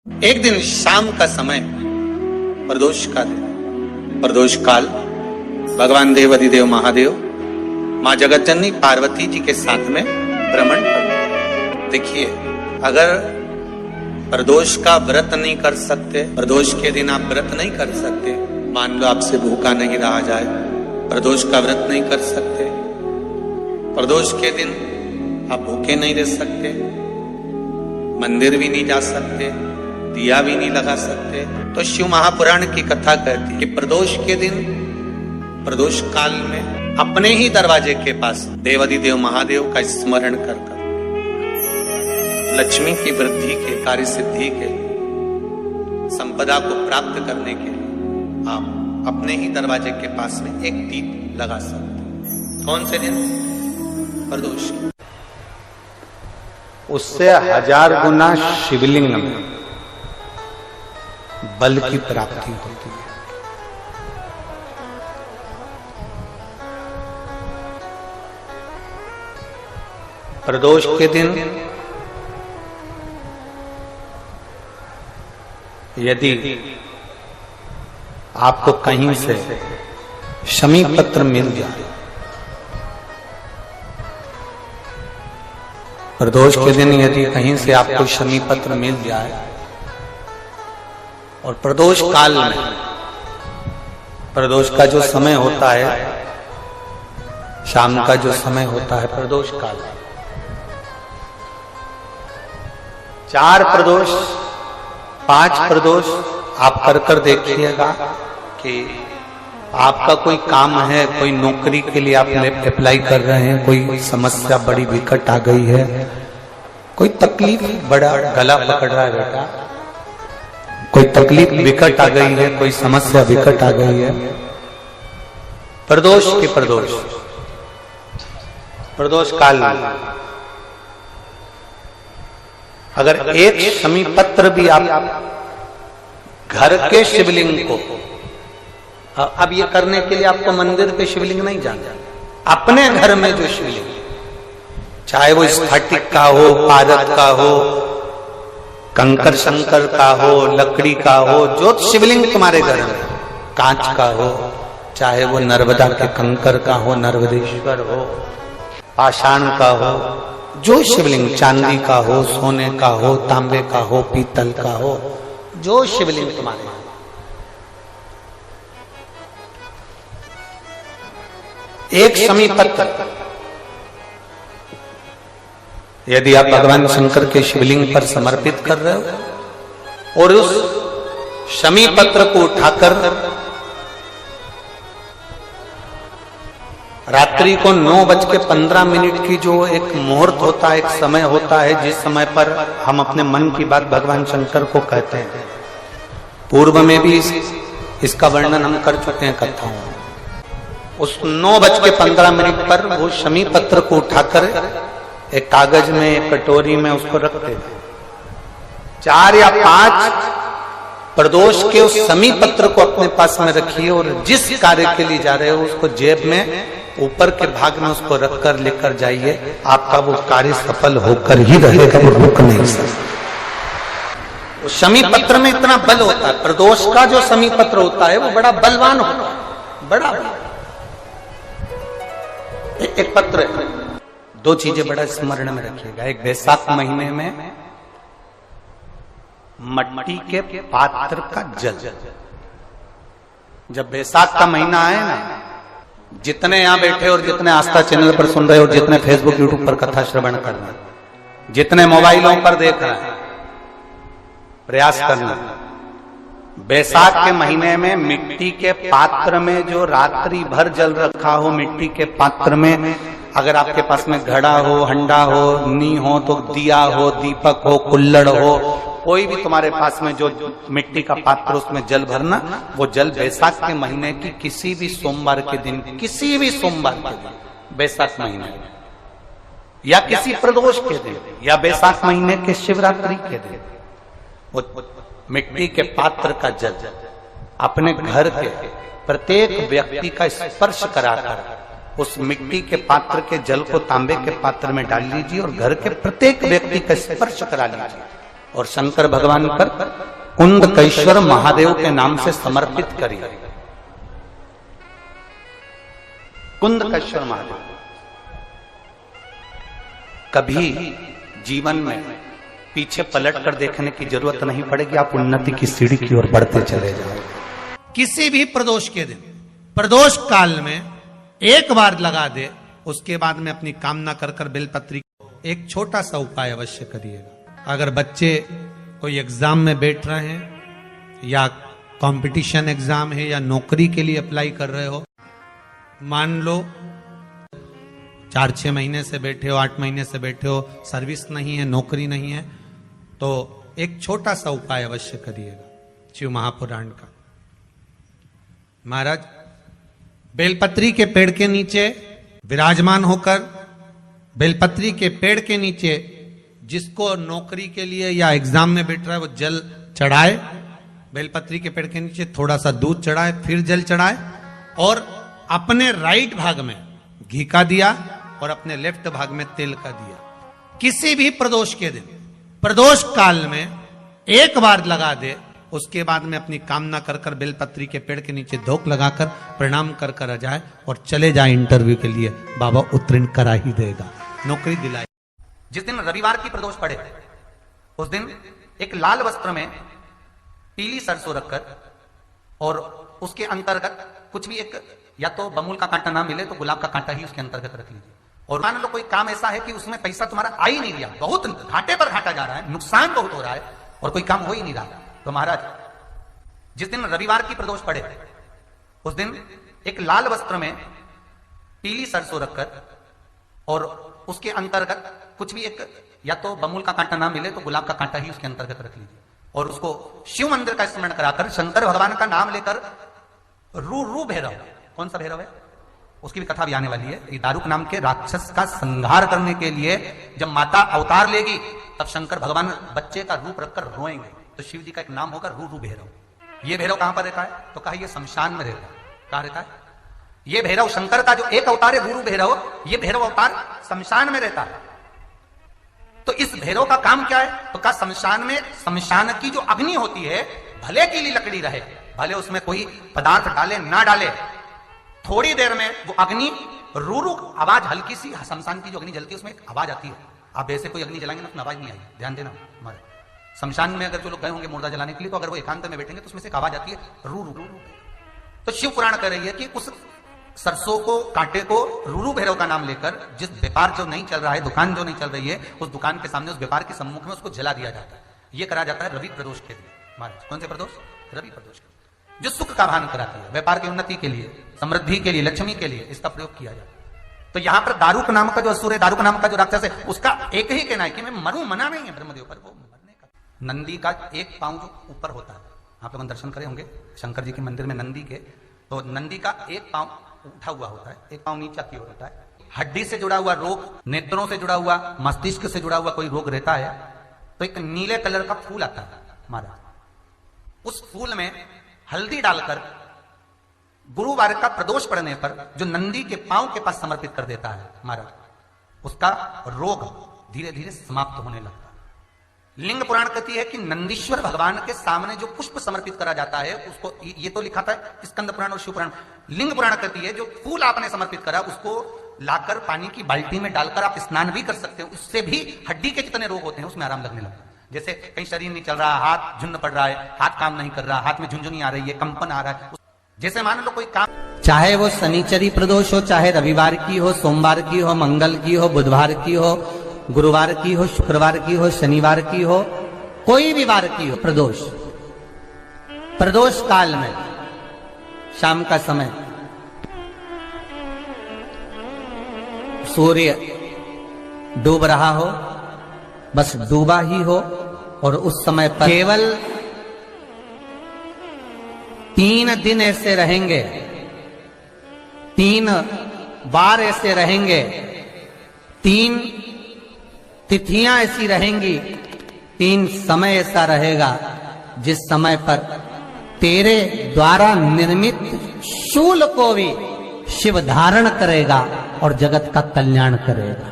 एक दिन शाम का समय, प्रदोष का दिन, प्रदोष काल, भगवान देव अधिदेव महादेव माँ जगत जननी पार्वती जी के साथ में भ्रमण कर। देखिए, अगर प्रदोष का व्रत नहीं कर सकते, प्रदोष के दिन आप व्रत नहीं कर सकते, मान लो आपसे भूखा नहीं रहा जाए, प्रदोष का व्रत नहीं कर सकते, प्रदोष के दिन आप भूखे नहीं रह सकते, मंदिर भी नहीं जा सकते, दिया भी नहीं लगा सकते, तो शिव महापुराण की कथा कहती है कि प्रदोष के दिन, प्रदोष काल में अपने ही दरवाजे के पास देवाधिदेव महादेव का स्मरण कर लक्ष्मी की वृद्धि के, कार्य सिद्धि के, संपदा को प्राप्त करने के लिए आप अपने ही दरवाजे के पास में एक दीप लगा सकते। कौन से दिन? प्रदोष। उससे 1000 गुना शिवलिंग में बल की प्राप्ति होती है। प्रदोष के दिन यदि आपको कहीं से शमी पत्र मिल जाए, प्रदोष के दिन यदि कहीं से आपको शमी पत्र मिल जाए और प्रदोष काल में, प्रदोष का जो समय होता है, शाम का जो समय होता है प्रदोष काल, 4 प्रदोष 5 प्रदोष आप कर देखिएगा कि आपका कोई काम है, कोई नौकरी के लिए आप अप्लाई कर रहे हैं, कोई समस्या बड़ी विकट आ गई है, कोई तकलीफ, बड़ा गला पकड़ रहा है बेटा, कोई तकलीफ विकट आ गई है, कोई समस्या विकट आ गई है, प्रदोष के प्रदोष काल में अगर एक शमी पत्र भी आप घर के शिवलिंग को, अब ये करने के लिए आपको मंदिर के शिवलिंग नहीं जाना, अपने घर में जो शिवलिंग, चाहे वो स्फटिक का हो, पारद का हो, कंकर शंकर का हो, लकड़ी का हो, जो शिवलिंग तुम्हारे घर में, कांच का हो, चाहे वो नर्मदा के कंकर का हो, नर्मदेश्वर हो, पाषाण का हो, जो शिवलिंग, चांदी का हो, सोने का हो, तांबे का हो, पीतल का हो, जो शिवलिंग तुम्हारे, एक शमी पत्र यदि आप भगवान शंकर के शिवलिंग पर समर्पित कर रहे हो और उस शमी पत्र को उठाकर रात्रि को 9:15 की जो एक मुहूर्त होता है, एक समय होता है, जिस समय पर हम अपने मन की बात भगवान शंकर को कहते हैं, पूर्व में भी इसका वर्णन हम कर चुके हैं कथाओं में। उस 9:15 पर वो शमी पत्र को उठाकर एक कागज में, एक कटोरी में उसको रखते थे। 4 या 5 प्रदोष के उस शमी पत्र को अपने पास में रखिए और जिस कार्य के लिए जा रहे हो उसको जेब में ऊपर के भाग में उसको रखकर लेकर जाइए, आपका वो कार्य सफल होकर ही रहेगा, वो रुक नहीं सकता। उस शमी पत्र में इतना बल होता है, प्रदोष का जो शमी पत्र होता है वो बड़ा बलवान होता है, बड़ा एक पत्र है। 2 चीजें बड़ा स्मरण में रखिएगा। एक, बैसाख महीने में मट्टी के पात्र का जल, जब बैसाख का महीना आए ना, जितने यहां बैठे और जितने आस्था चैनल पर सुन रहे और जितने फेसबुक यूट्यूब पर कथा श्रवण कर रहे, जितने मोबाइलों पर देख रहे हैं, प्रयास करना, बैसाख के महीने में मिट्टी के पात्र में जो रात्रि भर जल रखा हो, मिट्टी के पात्र में, अगर आपके पास में घड़ा हो, हंडा हो, नी हो, तो दिया हो, दीपक हो, कुल्लड़ हो, कोई भी तुम्हारे पास में जो मिट्टी का पात्र, उसमें जल भरना। वो जल बैसाख के महीने की किसी भी सोमवार के दिन, किसी भी सोमवार के दिन, बैसाख महीने में, या किसी प्रदोष के दिन, या बैसाख महीने के शिवरात्रि के दिन, वो मिट्टी के पात्र का जल अपने घर के प्रत्येक व्यक्ति का स्पर्श कराकर उस मिट्टी के पात्र के जल को तांबे के पात्र में डाल लीजिए और घर के प्रत्येक व्यक्ति का स्पर्श करा लीजिए। और शंकर भगवान पर कुंदकेश्वर महादेव के नाम से समर्पित करिए। कुंदकेश्वर महादेव। कभी जीवन में पीछे पलट कर देखने की जरूरत नहीं पड़ेगी, आप उन्नति की सीढ़ी की ओर बढ़ते चले जाओ। किसी भी प्रदोष के दिन, प्रदोष काल में एक बार लगा दे, उसके बाद में अपनी कामना कर कर बेलपत्री। एक छोटा सा उपाय अवश्य करिएगा। अगर बच्चे कोई एग्जाम में बैठ रहे हैं या कंपटीशन एग्जाम है या नौकरी के लिए अप्लाई कर रहे हो, मान लो 4-6 महीने से बैठे हो, 8 महीने से बैठे हो, सर्विस नहीं है, नौकरी नहीं है, तो एक छोटा सा उपाय अवश्य करिएगा शिव महापुराण का। महाराज बेलपत्री के पेड़ के नीचे विराजमान होकर, बेलपत्री के पेड़ के नीचे जिसको नौकरी के लिए या एग्जाम में बैठ रहा है वो जल चढ़ाए, बेलपत्री के पेड़ के नीचे थोड़ा सा दूध चढ़ाए, फिर जल चढ़ाए और अपने राइट भाग में घी का दिया और अपने लेफ्ट भाग में तेल का दिया। किसी भी प्रदोष के दिन, प्रदोष काल में एक बार लगा दे, उसके बाद में अपनी कामना कर कर बेलपत्री के पेड़ के नीचे धोख लगाकर प्रणाम कर कर आ जाए और चले जाए इंटरव्यू के लिए, बाबा उत्तीर्ण करा ही देगा, नौकरी दिलाए। जिस दिन रविवार की प्रदोष पड़े उस दिन एक लाल वस्त्र में पीली सरसों रखकर और उसके अंतर्गत कुछ भी एक, या तो बमूल का कांटा ना मिले तो गुलाब का कांटा ही उसके अंतर्गत रख लीजिए। और मान लो कोई काम ऐसा है कि उसमें पैसा तुम्हारा आ ही नहीं रहा, बहुत घाटे पर घाटा जा रहा है, नुकसान बहुत हो रहा है और कोई काम हो ही नहीं रहा, तो महाराज जिस दिन रविवार की प्रदोष पड़े उस दिन एक लाल वस्त्र में पीली सरसों रखकर और उसके अंतर्गत कुछ भी एक, या तो बमूल का कांटा ना मिले तो गुलाब का कांटा ही उसके अंतर्गत रख लीजिए और उसको शिव मंदिर का स्मरण कराकर शंकर भगवान का नाम लेकर रू भैरव, कौन सा भैरव है उसकी भी कथा भी आने वाली है। ये दारुक नाम के राक्षस का संहार करने के लिए जब माता अवतार लेगी तब शंकर भगवान बच्चे का रूप रखकर रोएंगे, तो शिव जी का एक नाम होगा रू भैरव। ये भैरव कहां पर रहता है, तो कहा ये शमशान में रहता है। कहां रहता है ये भैरव? शंकर का जो एक अवतार है रू भैरव, ये भैरव अवतार शमशान में रहता है। तो इस भैरव का काम क्या है, तो कहा शमशान में, शमशान की जो अग्नि होती है भले की ली लकड़ी रहे, भले उसमें कोई पदार्थ डाले ना डाले, थोड़ी देर में वो अग्नि रू आवाज, हल्की सी शमशान की जो अग्नि जलती है उसमें एक आवाज आती है। आप वैसे कोई अग्नि जलाएंगे ना उसमें आवाज नहीं आएगी, ध्यान देना। हमारे शमशान में अगर जो लोग गए होंगे मुर्दा जलाने के लिए, तो अगर वो एकांत में बैठेंगे तो उसमें से एक आवाज आती है रू। तो शिव पुराण कह रही है कि उस सरसों को, कांटे को रू भैरव का नाम लेकर जिस व्यापार जो नहीं चल रहा है, दुकान जो नहीं चल रही है, उस दुकान के सामने, उस व्यापार के सम्मुख में उसको जला दिया जाता है। यह करा जाता है रवि प्रदोष के दिन। महाराज कौन से प्रदोष? रवि प्रदोष के, जो सुख का भान कराती है, व्यापार की उन्नति के लिए, समृद्धि के लिए, लक्ष्मी के लिए इसका प्रयोग किया जाता है। तो यहां पर दारुक नाम का जो असुर है, दारुक नाम का जो राक्षस है, उसका एक ही कहना है कि मैं मरूं, मना नहीं है ब्रह्मदेव पर, वो मरने का। नंदी का एक पांव जो ऊपर होता है, आप लोग दर्शन करे होंगे शंकर जी के मंदिर में नंदी के, तो नंदी का एक पांव उठा हुआ होता है, एक पांव नीचा की ओर होता है। हड्डी से जुड़ा हुआ रोग, नेत्रों से जुड़ा हुआ, मस्तिष्क से जुड़ा हुआ कोई रोग रहता है, तो एक नीले कलर का फूल आता है महाराज, उस फूल में हल्दी डालकर गुरुवार का प्रदोष पड़ने पर जो नंदी के पांव के पास समर्पित कर देता है महाराज, उसका रोग धीरे धीरे समाप्त होने लगता है। लिंग पुराण कहती है कि नंदीश्वर भगवान के सामने जो पुष्प समर्पित करा जाता है उसको, ये तो लिखा था स्कंद पुराण और शिव पुराण, लिंग पुराण कहती है जो फूल आपने समर्पित करा उसको लाकर पानी की बाल्टी में डालकर आप स्नान भी कर सकते हो, उससे भी हड्डी के जितने रोग होते हैं उसमें आराम लगने लगता है। जैसे कहीं शरीर नहीं चल रहा, हाथ झुन्न पड़ रहा है, हाथ काम नहीं कर रहा, हाथ में झुंझुनी आ रही है, कंपन आ रहा है, जैसे मान लो कोई काम, चाहे वो शनिचरी प्रदोष हो, चाहे रविवार की हो, सोमवार की हो, मंगल की हो, बुधवार की हो, गुरुवार की हो, शुक्रवार की हो, शनिवार की हो, कोई भी वार की हो, प्रदोष, प्रदोष काल में शाम का समय सूर्य डूब रहा हो, बस डूबा ही हो, और उस समय पर केवल 3 दिन ऐसे रहेंगे, 3 बार ऐसे रहेंगे, 3 तिथियां ऐसी रहेंगी, 3 समय ऐसा रहेगा जिस समय पर तेरे द्वारा निर्मित शूल को भी शिव धारण करेगा और जगत का कल्याण करेगा।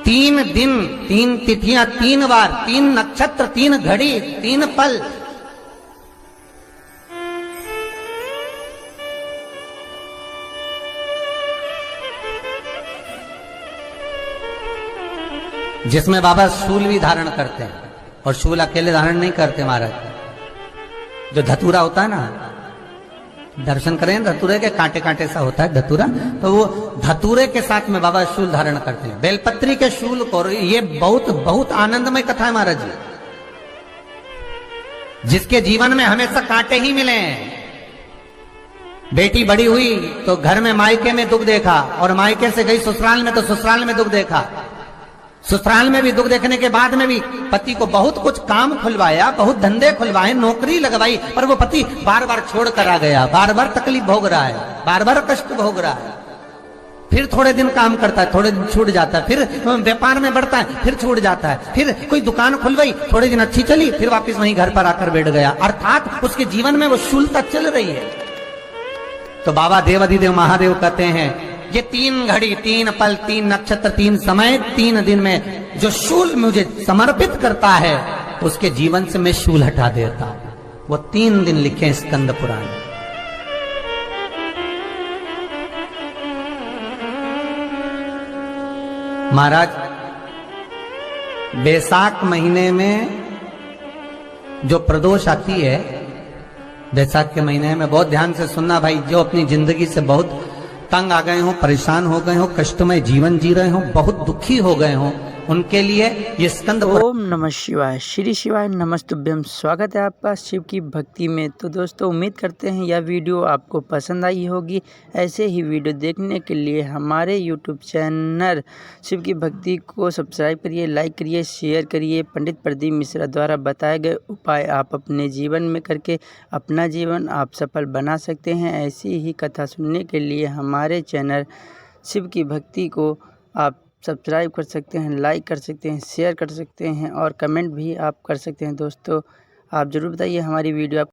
3 दिन 3 तिथियां 3 बार 3 नक्षत्र 3 घड़ी 3 पल, जिसमें बाबा शूल भी धारण करते हैं, और शूल अकेले धारण नहीं करते महाराज। जो धतूरा होता है ना, दर्शन करें धतूरे के, कांटे कांटे सा होता है धतूरा, तो वो धतूरे के साथ में बाबा शूल धारण करते हैं, बेलपत्री के शूल को। ये बहुत बहुत आनंदमय कथा है महाराज जी, जिसके जीवन में हमेशा कांटे ही मिले हैं। बेटी बड़ी हुई तो घर में मायके में दुख देखा, और मायके से गई ससुराल में तो ससुराल में दुख देखा। ससुराल में भी दुख देखने के बाद में भी पति को बहुत कुछ काम खुलवाया, बहुत धंधे खुलवाए, नौकरी लगवाई, पर वो पति बार बार छोड़ कर आ गया, बार बार तकलीफ भोग रहा है, बार बार कष्ट भोग रहा है। फिर थोड़े दिन काम करता है, थोड़े दिन छूट जाता है, फिर व्यापार में बढ़ता है, फिर छूट जाता है, फिर कोई दुकान खुलवाई, थोड़े दिन अच्छी चली, फिर वापस वहीं घर पर आकर बैठ गया। अर्थात उसके जीवन में वो शूलता चल रही है। तो बाबा देवाधिदेव महादेव कहते हैं, ये 3 घड़ी 3 पल 3 नक्षत्र 3 समय 3 दिन में जो शूल मुझे समर्पित करता है, उसके जीवन से मैं शूल हटा देता हूं। वो 3 दिन लिखे स्कंद पुराण। महाराज, बैसाख महीने में जो प्रदोष आती है, बैसाख के महीने में बहुत ध्यान से सुनना भाई, जो अपनी जिंदगी से बहुत तंग आ गए हो, परेशान हो गए हो, कष्टमय जीवन जी रहे हो, बहुत दुखी हो गए हो, उनके लिए ये स्कंद। ओम नमः शिवाय, श्री शिवाय नमस्तुभ्यम। स्वागत है आपका शिव की भक्ति में। तो दोस्तों, उम्मीद करते हैं यह वीडियो आपको पसंद आई होगी। ऐसे ही वीडियो देखने के लिए हमारे यूट्यूब चैनल शिव की भक्ति को सब्सक्राइब करिए, लाइक करिए, शेयर करिए। पंडित प्रदीप मिश्रा द्वारा बताए गए उपाय आप अपने जीवन में करके अपना जीवन आप सफल बना सकते हैं। ऐसी ही कथा सुनने के लिए हमारे चैनल शिव की भक्ति को आप सब्सक्राइब कर सकते हैं, लाइक कर सकते हैं, शेयर कर सकते हैं, और कमेंट भी आप कर सकते हैं। दोस्तों, आप ज़रूर बताइए हमारी वीडियो आप